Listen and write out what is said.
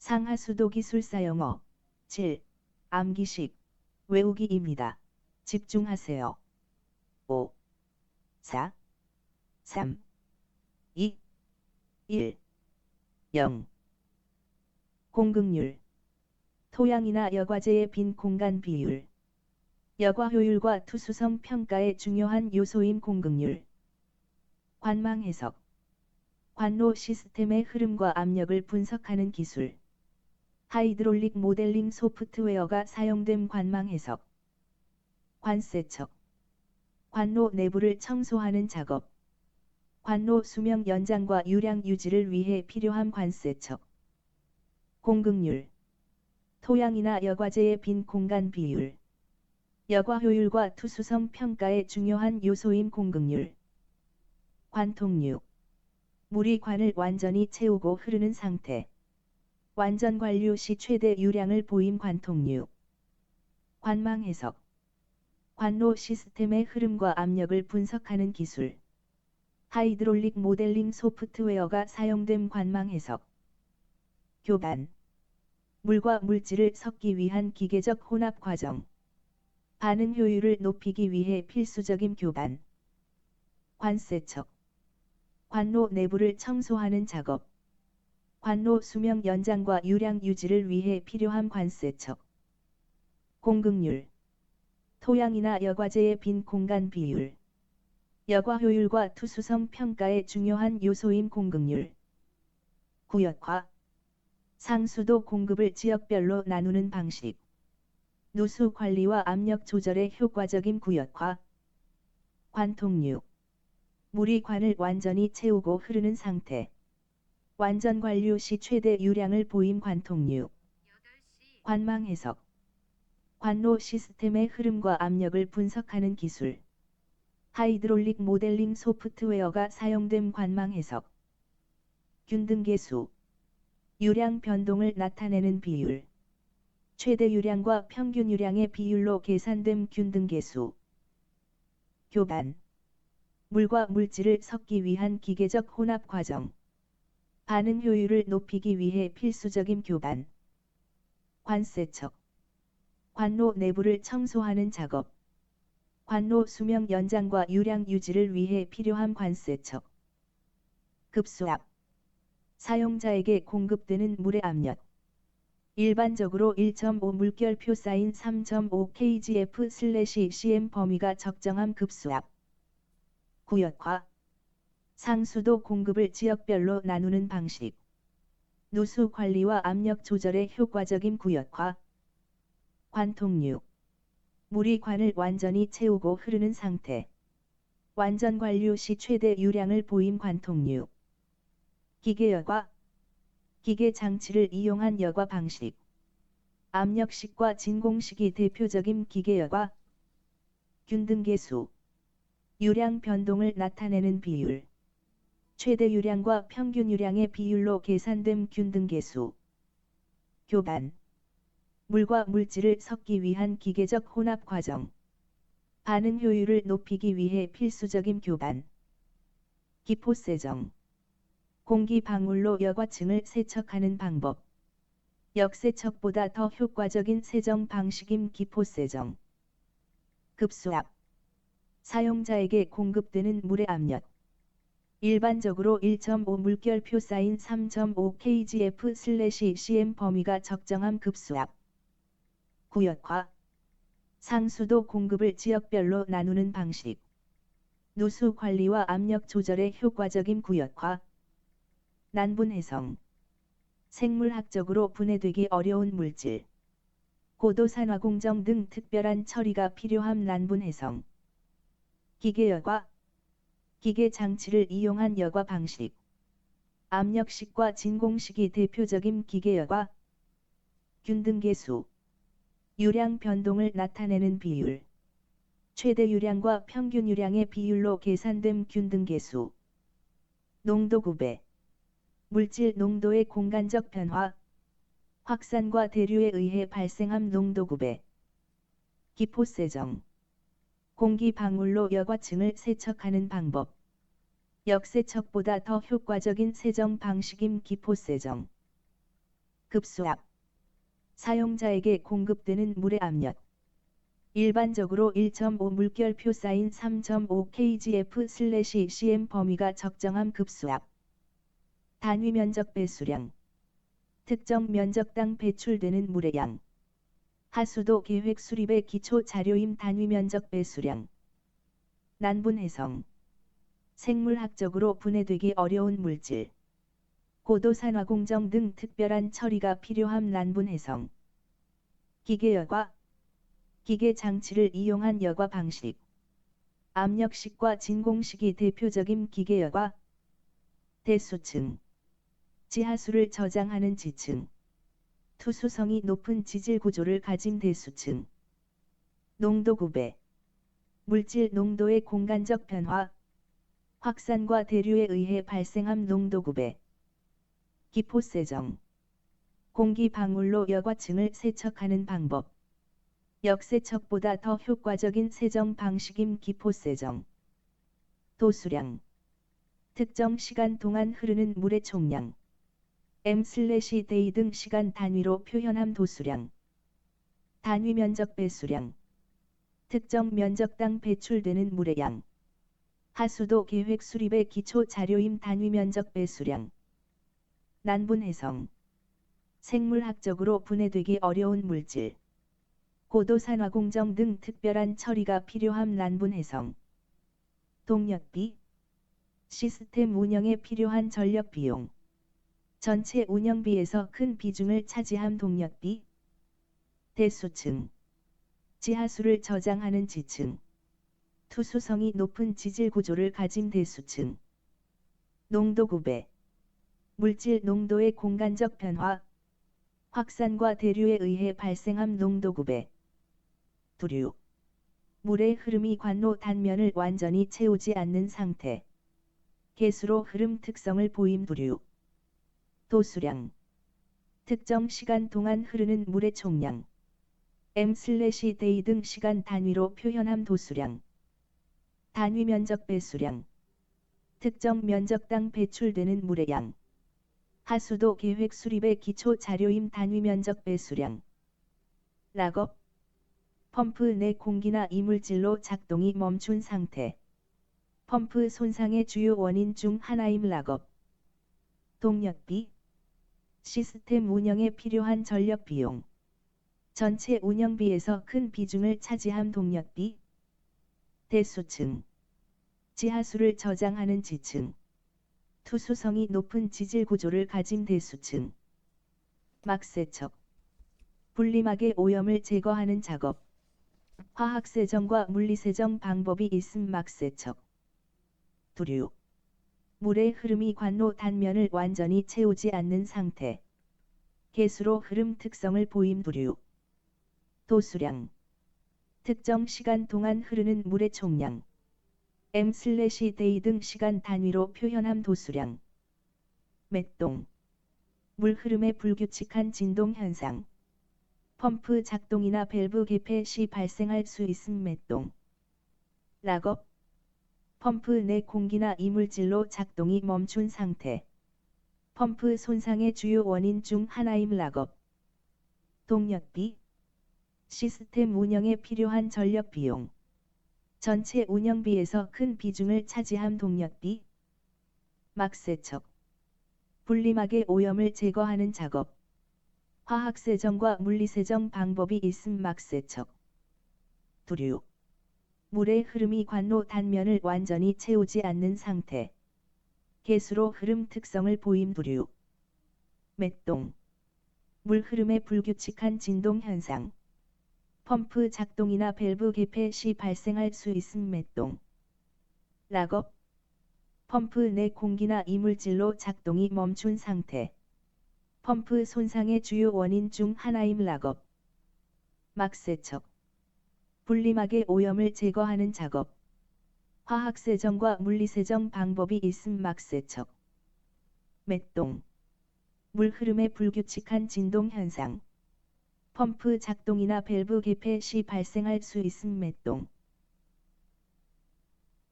상하수도 기술사 영어 7. 암기식 외우기입니다. 집중하세요. 5, 4, 3, 2, 1, 0. 공극률. 토양이나 여과제의 빈 공간 비율. 여과 효율과 투수성 평가의 중요한 요소인 공극률. 관망 해석. 관로 시스템의 흐름과 압력을 분석하는 기술. 하이드롤릭 모델링 소프트웨어가 사용된 관망 해석. 관세척. 관로 내부를 청소하는 작업. 관로 수명 연장과 유량 유지를 위해 필요한 관세척. 공극률. 토양이나 여과제의 빈 공간 비율. 여과 효율과 투수성 평가의 중요한 요소인 공극률. 관통류. 물이 관을 완전히 채우고 흐르는 상태. 완전 관류 시 최대 유량을 보임 관통류. 관망 해석. 관로 시스템의 흐름과 압력을 분석하는 기술. 하이드롤릭 모델링 소프트웨어가 사용된 관망 해석. 교반. 물과 물질을 섞기 위한 기계적 혼합 과정. 반응 효율을 높이기 위해 필수적인 교반. 관세척. 관로 내부를 청소하는 작업. 관로 수명 연장과 유량 유지를 위해 필요한 관세척. 공극률. 토양이나 여과제의 빈 공간 비율. 여과 효율과 투수성 평가의 중요한 요소인 공극률. 구역화. 상수도 공급을 지역별로 나누는 방식. 누수 관리와 압력 조절의 효과적인 구역화. 관통류. 물이 관을 완전히 채우고 흐르는 상태. 완전 관류 시 최대 유량을 보임 관통류. 관망 해석. 관로 시스템의 흐름과 압력을 분석하는 기술. 하이드롤릭 모델링 소프트웨어가 사용된 관망 해석. 균등계수. 유량 변동을 나타내는 비율. 최대 유량과 평균 유량의 비율로 계산된 균등계수. 교반. 물과 물질을 섞기 위한 기계적 혼합 과정. 반응 효율을 높이기 위해 필수적인 교반. 관세척. 관로 내부를 청소하는 작업. 관로 수명 연장과 유량 유지를 위해 필요한 관세척. 급수압. 사용자에게 공급되는 물의 압력. 일반적으로 1.5 물결표 사인 3.5 kgf/cm 범위가 적정함. 급수압. 구역화. 상수도 공급을 지역별로 나누는 방식. 누수 관리와 압력 조절의 효과적인 구역화. 관통류. 물이 관을 완전히 채우고 흐르는 상태. 완전 관류 시 최대 유량을 보임 관통류. 기계여과. 기계 장치를 이용한 여과 방식. 압력식과 진공식이 대표적인 기계여과. 균등계수. 유량 변동을 나타내는 비율. 최대 유량과 평균 유량의 비율로 계산된 균등계수. 교반. 물과 물질을 섞기 위한 기계적 혼합 과정. 반응 효율을 높이기 위해 필수적인 교반. 기포세정. 공기 방울로 여과층을 세척하는 방법. 역세척보다 더 효과적인 세정 방식인 기포세정. 급수압. 사용자에게 공급되는 물의 압력. 일반적으로 1.5 물결표 사인 3.5 kgf/cm 범위가 적정함. 급수압. 구역화. 상수도 공급을 지역별로 나누는 방식. 누수 관리와 압력 조절의 효과적인 구역화. 난분해성. 생물학적으로 분해되기 어려운 물질. 고도산화 공정 등 특별한 처리가 필요한 난분해성. 기계여과. 기계 장치를 이용한 여과 방식. 압력식과 진공식이 대표적인 기계여과. 균등계수. 유량 변동을 나타내는 비율. 최대 유량과 평균 유량의 비율로 계산된 균등계수. 농도 구배. 물질 농도의 공간적 변화. 확산과 대류에 의해 발생함. 농도 구배. 기포세정. 공기 방울로 여과층을 세척하는 방법. 역세척보다 더 효과적인 세정 방식인 기포세정. 급수압. 사용자에게 공급되는 물의 압력. 일반적으로 1.5 물결표 사인 3.5 kgf/cm 범위가 적정함. 급수압. 단위 면적 배수량. 특정 면적당 배출되는 물의 양. 하수도 계획 수립의 기초 자료임. 단위 면적 배수량. 난분해성. 생물학적으로 분해되기 어려운 물질. 고도 산화 공정 등 특별한 처리가 필요함. 난분해성. 기계여과. 기계 장치를 이용한 여과 방식. 압력식과 진공식이 대표적인 기계여과. 대수층. 지하수를 저장하는 지층. 투수성이 높은 지질 구조를 가진 대수층. 농도 구배. 물질 농도의 공간적 변화. 확산과 대류에 의해 발생함. 농도 구배. 기포세정. 공기 방울로 여과층을 세척하는 방법. 역세척보다 더 효과적인 세정 방식임. 기포세정. 도수량. 특정 시간 동안 흐르는 물의 총량. m/day 등 시간 단위로 표현함. 도수량. 단위 면적 배수량. 특정 면적당 배출되는 물의 양. 하수도 계획 수립의 기초 자료임. 단위 면적 배수량. 난분해성. 생물학적으로 분해되기 어려운 물질. 고도 산화 공정 등 특별한 처리가 필요함. 난분해성. 동력비. 시스템 운영에 필요한 전력 비용. 전체 운영비에서 큰 비중을 차지함. 동력비. 대수층. 지하수를 저장하는 지층. 투수성이 높은 지질 구조를 가진 대수층. 농도 구배. 물질 농도의 공간적 변화. 확산과 대류에 의해 발생함. 농도 구배. 두류. 물의 흐름이 관로 단면을 완전히 채우지 않는 상태. 개수로 흐름 특성을 보임. 두류. 도수량. 특정 시간 동안 흐르는 물의 총량. m/day 등 시간 단위로 표현함. 도수량. 단위 면적 배수량. 특정 면적당 배출되는 물의 양. 하수도 계획 수립의 기초 자료임. 단위 면적 배수량. 락업. 펌프 내 공기나 이물질로 작동이 멈춘 상태. 펌프 손상의 주요 원인 중 하나임. 락업. 동력비. 시스템 운영에 필요한 전력 비용. 전체 운영비에서 큰 비중을 차지함. 동력비. 대수층. 지하수를 저장하는 지층. 투수성이 높은 지질 구조를 가진 대수층. 막세척. 분리막의 오염을 제거하는 작업. 화학세정과 물리세정 방법이 있음. 막세척. 두류. 물의 흐름이 관로 단면을 완전히 채우지 않는 상태. 개수로 흐름 특성을 보임. 두류. 도수량. 특정 시간 동안 흐르는 물의 총량. m/day 등 시간 단위로 표현함. 도수량. 맥동. 물 흐름의 불규칙한 진동 현상. 펌프 작동이나 밸브 개폐 시 발생할 수 있음. 맥동. 락업. 펌프 내 공기나 이물질로 작동이 멈춘 상태. 펌프 손상의 주요 원인 중 하나임. 락업. 동력비. 시스템 운영에 필요한 전력 비용. 전체 운영비에서 큰 비중을 차지함. 동력비. 막세척. 분리막의 오염을 제거하는 작업. 화학세정과 물리세정 방법이 있음. 막세척. 두류. 물의 흐름이 관로 단면을 완전히 채우지 않는 상태. 개수로 흐름 특성을 보임. 두류. 맥동. 물 흐름의 불규칙한 진동 현상. 펌프 작동이나 밸브 개폐 시 발생할 수 있음. 맥동. 락업. 펌프 내 공기나 이물질로 작동이 멈춘 상태. 펌프 손상의 주요 원인 중 하나임. 락업. 막세척. 분리막의 오염을 제거하는 작업. 화학세정과 물리세정 방법이 있음. 막세척. 맥동. 물 흐름의 불규칙한 진동 현상. 펌프 작동이나 밸브 개폐 시 발생할 수 있음. 맥동.